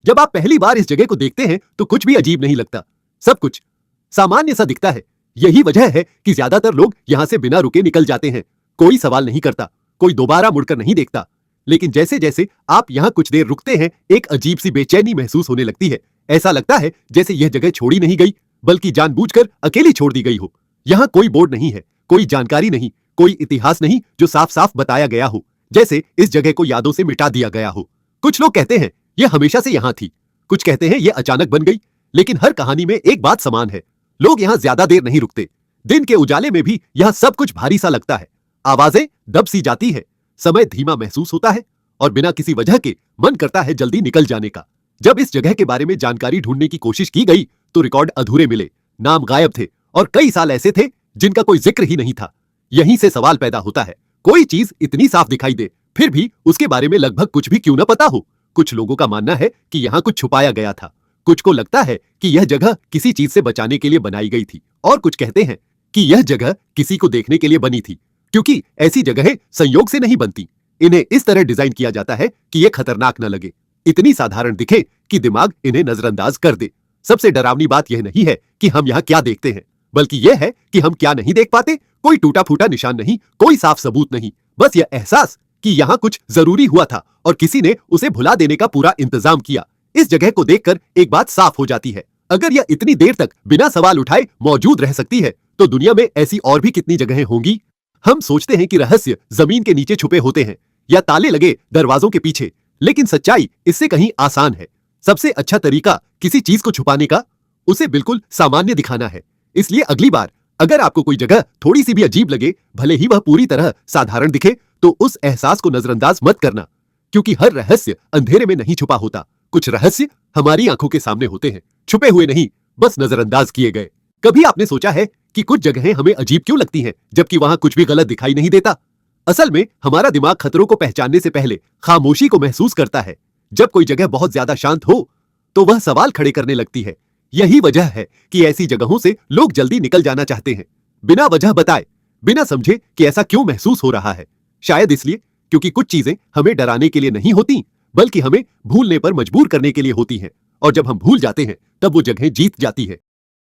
जब आप पहली बार इस जगह को देखते हैं तो कुछ भी अजीब नहीं लगता, सब कुछ सामान्य सा दिखता है। यही वजह है कि ज्यादातर लोग यहां से बिना रुके निकल जाते हैं। कोई सवाल नहीं करता, कोई दोबारा मुड़कर नहीं देखता। लेकिन जैसे जैसे आप यहां कुछ देर रुकते हैं, एक अजीब सी बेचैनी महसूस होने लगती है। ऐसा लगता है जैसे यह जगह छोड़ी नहीं गई, बल्कि जानबूझकर अकेली छोड़ दी गई हो। यहाँ कोई बोर्ड नहीं है, कोई जानकारी नहीं, कोई इतिहास नहीं जो साफ साफ बताया गया हो, जैसे इस जगह को यादों से मिटा दिया गया हो। कुछ लोग कहते हैं यह हमेशा से यहाँ थी, कुछ कहते हैं यह अचानक बन गई। लेकिन हर कहानी में एक बात समान है, लोग यहाँ ज्यादा देर नहीं रुकते। दिन के उजाले में भी यह सब कुछ भारी सा लगता है। आवाजें दब सी जाती है, समय धीमा महसूस होता है और बिना किसी वजह के मन करता है जल्दी निकल जाने का। जब इस जगह के बारे में जानकारी ढूंढने की कोशिश की गई तो रिकॉर्ड अधूरे मिले, नाम गायब थे और कई साल ऐसे थे जिनका कोई जिक्र ही नहीं था। यहीं से सवाल पैदा होता है, कोई चीज इतनी साफ दिखाई दे, फिर भी उसके बारे में लगभग कुछ भी क्यों न पता हो। कुछ लोगों का मानना है कि यहाँ कुछ छुपाया गया था, कुछ को लगता है कि यह जगह किसी चीज से बचाने के लिए बनाई गई थी, और कुछ कहते हैं कि यह जगह किसी को देखने के लिए बनी थी, क्योंकि ऐसी जगहें संयोग से नहीं बनती। इन्हें इस तरह डिजाइन किया जाता है कि यह खतरनाक न लगे, इतनी साधारण दिखे कि दिमाग इन्हें नजरअंदाज कर दे। सबसे डरावनी बात यह नहीं है कि हम यहाँ क्या देखते हैं, बल्कि यह है कि हम क्या नहीं देख पाते। कोई टूटा फूटा निशान नहीं, कोई साफ सबूत नहीं, बस यह एहसास कि यहाँ कुछ जरूरी हुआ था और किसी ने उसे भुला देने का पूरा इंतजाम किया। इस जगह को देखकर एक बात साफ हो जाती है, अगर यह इतनी देर तक बिना सवाल उठाए मौजूद रह सकती है तो दुनिया में ऐसी और भी कितनी जगहें होंगी। हम सोचते हैं कि रहस्य जमीन के नीचे छुपे होते हैं या ताले लगे दरवाजों के पीछे, लेकिन सच्चाई इससे कहीं आसान है। सबसे अच्छा तरीका किसी चीज को छुपाने का, उसे बिल्कुल सामान्य दिखाना है। इसलिए अगली बार अगर आपको कोई जगह थोड़ी सी भी अजीब लगे, भले ही वह पूरी तरह साधारण दिखे, तो उस एहसास को नजरअंदाज मत करना, क्योंकि हर रहस्य अंधेरे में नहीं छुपा होता। कुछ रहस्य हमारी आंखों के सामने होते हैं, छुपे हुए नहीं, बस नजरअंदाज किए गए। कभी आपने सोचा है कि कुछ जगहें हमें अजीब क्यों लगती हैं, जबकि वहां कुछ भी गलत दिखाई नहीं देता? असल में हमारा दिमाग खतरों को पहचानने से पहले खामोशी को महसूस करता है। जब कोई जगह बहुत ज्यादा शांत हो तो वह सवाल खड़े करने लगती है। यही वजह है कि ऐसी जगहों से लोग जल्दी निकल जाना चाहते हैं, बिना वजह बताए, बिना समझे कि ऐसा क्यों महसूस हो रहा है। शायद इसलिए क्योंकि कुछ चीजें हमें डराने के लिए नहीं होती, बल्कि हमें भूलने पर मजबूर करने के लिए होती हैं, और जब हम भूल जाते हैं तब वो जगह जीत जाती है।